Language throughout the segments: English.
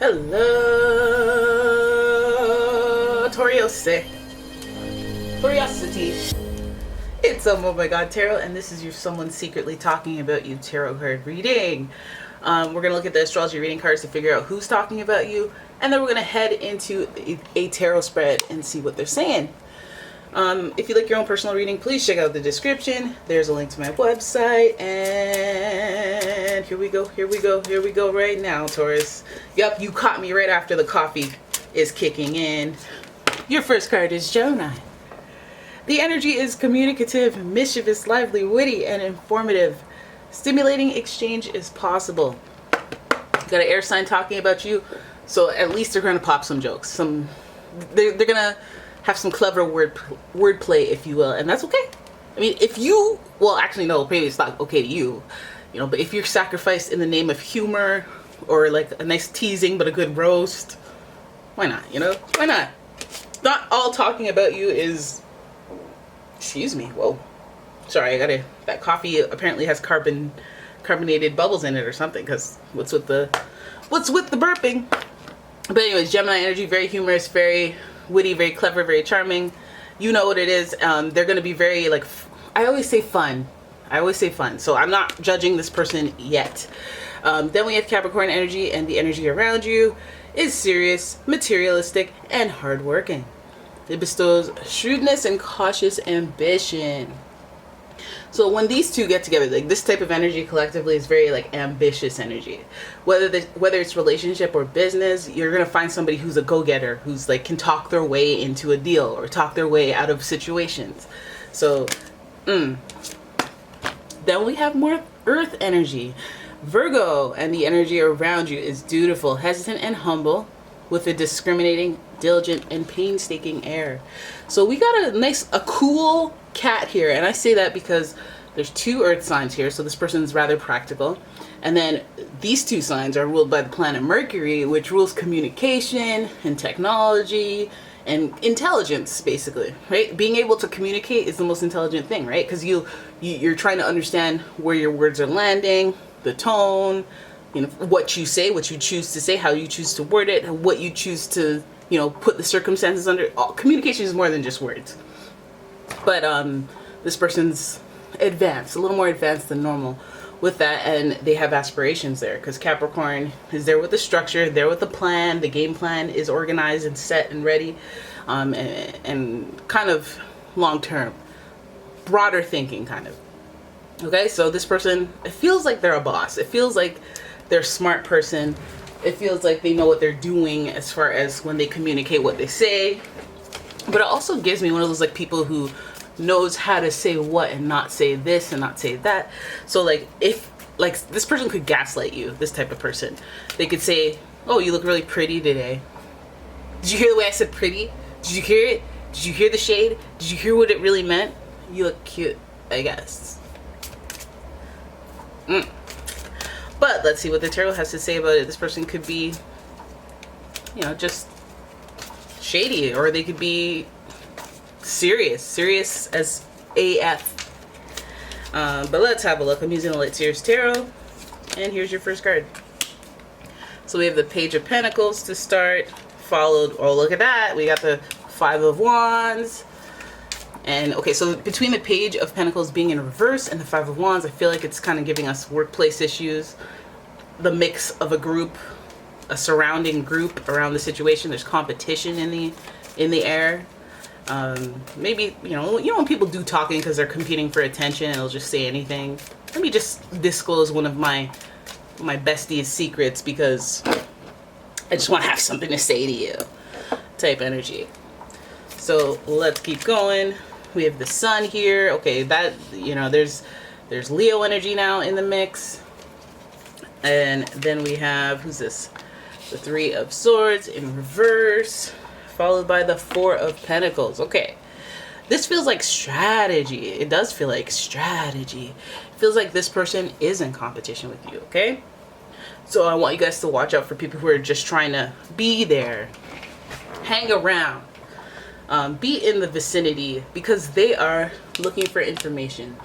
Hello, Curiosity. It's a Oh My God Tarot, and this is your someone secretly talking about you tarot card reading. We're going to look at the astrology reading cards to figure out who's talking about you, and then we're going to head into a tarot spread and see what they're saying. If you like your own personal reading, please check out the description. There's a link to my website, and here we go right now, Taurus. Yup, you caught me right after the coffee is kicking in. Your first card is Gemini. The energy is communicative, mischievous, lively, witty, and informative. Stimulating exchange is possible. Got an air sign talking about you, so at least they're going to pop some jokes. They're going to have some clever wordplay, if you will, and that's okay. I mean, if you, well, actually, no, maybe it's not okay to you, but if you're sacrificed in the name of humor, or like a nice teasing but a good roast, why not, Why not? Not all talking about you is, excuse me, whoa. Sorry, that coffee apparently has carbonated bubbles in it or something, because what's with the burping? But anyways, Gemini energy, very humorous, very witty, very clever, very charming. You know what it is. They're going to be very, like, I always say fun. So I'm not judging this person yet. Then we have Capricorn energy, and the energy around you is serious, materialistic, and hardworking. It bestows shrewdness and cautious ambition. So when these two get together, like this type of energy collectively is very like ambitious energy. Whether it's relationship or business, you're gonna find somebody who's a go-getter, who's like can talk their way into a deal or talk their way out of situations. So, then we have more Earth energy. Virgo, and the energy around you is dutiful, hesitant, and humble, with a discriminating, diligent, and painstaking air. So we got a cool cat here, and I say that because there's two earth signs here, so this person's rather practical, and then these two signs are ruled by the planet Mercury, which rules communication and technology and intelligence, basically, right? Being able to communicate is the most intelligent thing, right? Because you're trying to understand where your words are landing, the tone, what you say, what you choose to say, how you choose to word it, what you choose to put the circumstances under. Communication is more than just words. But this person's advanced, a little more advanced than normal with that, and they have aspirations there, because Capricorn is there with the structure, there with the plan. The game plan is organized and set and ready, and kind of long term, broader thinking, kind of. Okay, so this person, it feels like they're a boss. It feels like they're a smart person. It feels like they know what they're doing as far as when they communicate what they say. But it also gives me one of those like people who knows how to say what and not say this and not say that. So like if like this person could gaslight you, this type of person, they could say, "Oh, you look really pretty today. Did you hear the way I said pretty? Did you hear it? Did you hear the shade? Did you hear what it really meant? You look cute, I guess." But let's see what the tarot has to say about it. This person could be, just shady, or they could be serious as AF. But let's have a look. I'm using the Light Seers Tarot, and here's your first card. So we have the Page of Pentacles to start, followed, oh look at that, we got the Five of Wands. And okay, so between the Page of Pentacles being in reverse and the Five of Wands, I feel like it's kind of giving us workplace issues, the mix of a group, a surrounding group around the situation. There's competition in the air. Maybe when people do talking because they're competing for attention, and they'll just say anything. Let me just disclose one of my bestie's secrets, because I just want to have something to say to you, type energy. So let's keep going. We have the Sun here. Okay, that there's Leo energy now in the mix. And then we have, who's this? The Three of Swords in reverse, followed by the Four of Pentacles. Okay, this feels like strategy. It does feel like strategy. It feels like this person is in competition with you, okay? So I want you guys to watch out for people who are just trying to be there, hang around, be in the vicinity, because they are looking for information,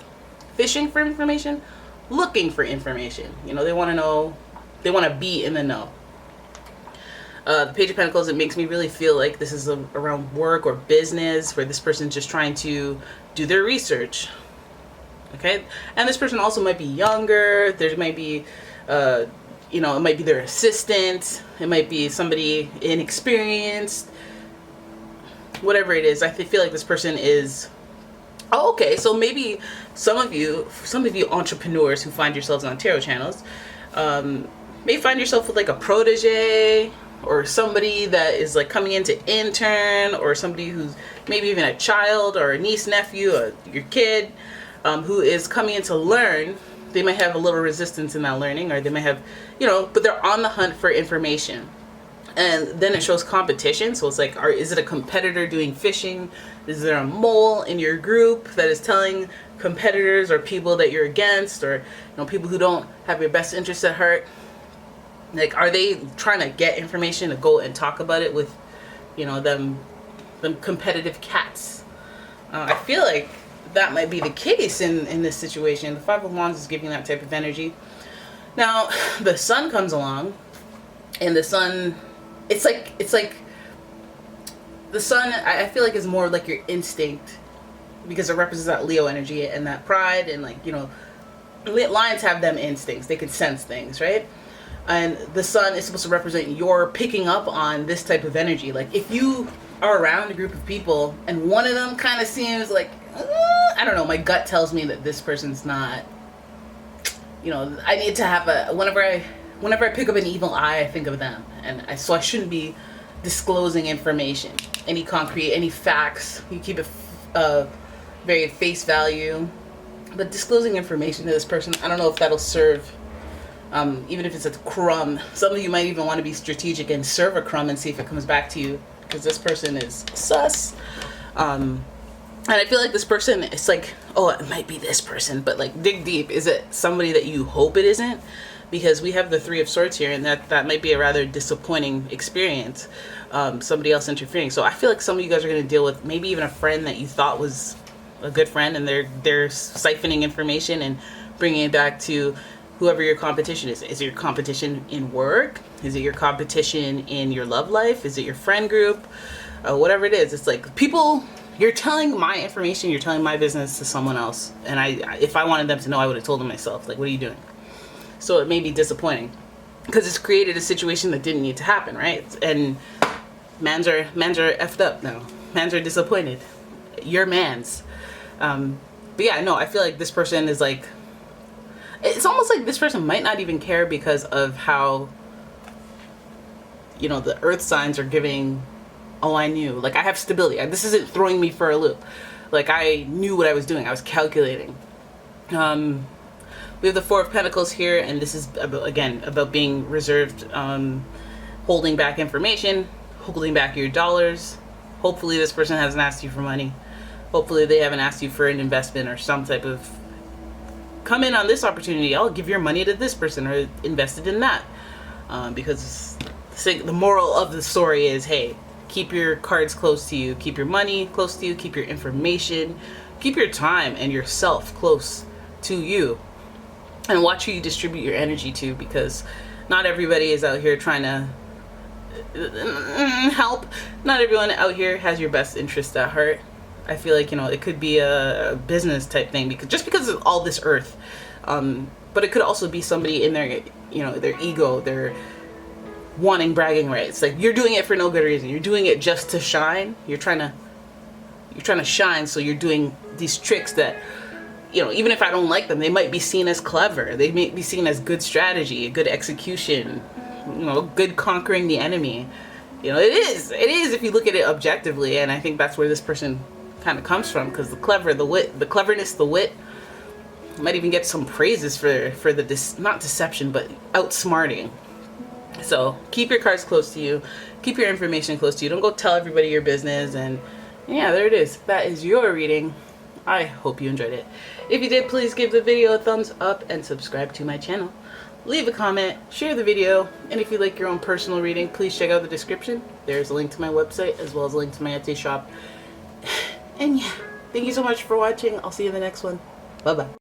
fishing for information, looking for information. They want to know, they want to be in the know. The Page of Pentacles, it makes me really feel like this is around work or business, where this person's just trying to do their research. Okay, and this person also might be younger. There might be, you know, it might be their assistant. It might be somebody inexperienced. Whatever it is, I feel like this person is. Oh, okay. So maybe some of you entrepreneurs who find yourselves on tarot channels, may find yourself with like a protege, or somebody that is like coming in to intern, or somebody who's maybe even a child or a niece, nephew, or your kid, who is coming in to learn. They might have a little resistance in that learning, or they might have, you know, but they're on the hunt for information. And then it shows competition. So it's like, is it a competitor doing fishing? Is there a mole in your group that is telling competitors or people that you're against, or, you know, people who don't have your best interests at heart? Like, are they trying to get information to go and talk about it with, you know, them competitive cats? I feel like that might be the case in this situation. The Five of Wands is giving that type of energy. Now, the Sun comes along, and the Sun, it's like the Sun, I feel like, is more like your instinct, because it represents that Leo energy and that pride, and, like, you know, lions have them instincts. They can sense things, right? And the Sun is supposed to represent your picking up on this type of energy. Like, if you are around a group of people and one of them kind of seems like, I don't know, my gut tells me that this person's not, you know, I need to have whenever I pick up an evil eye, I think of them. And so I shouldn't be disclosing information, any concrete, any facts. You keep it very face value. But disclosing information to this person, I don't know if that'll serve. Even if it's a crumb, some of you might even want to be strategic and serve a crumb and see if it comes back to you, because this person is sus. And I feel like this person, it's like, oh, it might be this person, but like, dig deep. Is it somebody that you hope it isn't? Because we have the Three of Swords here, and that might be a rather disappointing experience. Somebody else interfering. So I feel like some of you guys are going to deal with maybe even a friend that you thought was a good friend, and they're siphoning information and bringing it back to whoever your competition is. Is it your competition in work? Is it your competition in your love life? Is it your friend group? Whatever it is, it's like, people, you're telling my information, you're telling my business to someone else. And if I wanted them to know, I would have told them myself. Like, what are you doing? So it may be disappointing, because it's created a situation that didn't need to happen, right? And mans are effed up now. Mans are disappointed. You're mans. But yeah, no, I feel like this person is like, it's almost like this person might not even care, because of how, you know, the earth signs are giving, oh, I knew. Like, I have stability. This isn't throwing me for a loop. Like, I knew what I was doing. I was calculating. We have the Four of Pentacles here, and this is, again, about being reserved, holding back information, holding back your dollars. Hopefully this person hasn't asked you for money. Hopefully they haven't asked you for an investment or some type of, come in on this opportunity, I'll give your money to this person, or invested in that. Because the moral of the story is, hey, keep your cards close to you, keep your money close to you, keep your information, keep your time and yourself close to you, and watch who you distribute your energy to, because not everybody is out here trying to help. Not everyone out here has your best interest at heart. I feel like, you know, it could be a business type thing, because of all this earth. But it could also be somebody in their, you know, their ego, their wanting bragging rights. Like, you're doing it for no good reason. You're doing it just to shine. You're trying to shine, so you're doing these tricks that, you know, even if I don't like them, they might be seen as clever. They may be seen as good strategy, good execution, you know, good conquering the enemy. You know, it is if you look at it objectively, and I think that's where this person kind of comes from, because the cleverness, the wit, might even get some praises for the not deception, but outsmarting. So keep your cards close to you, keep your information close to you. Don't go tell everybody your business. And yeah, there it is. That is your reading. I hope you enjoyed it. If you did, please give the video a thumbs up and subscribe to my channel. Leave a comment, share the video, and if you like your own personal reading, please check out the description. There's a link to my website, as well as a link to my Etsy shop. And yeah, thank you so much for watching. I'll see you in the next one. Bye-bye.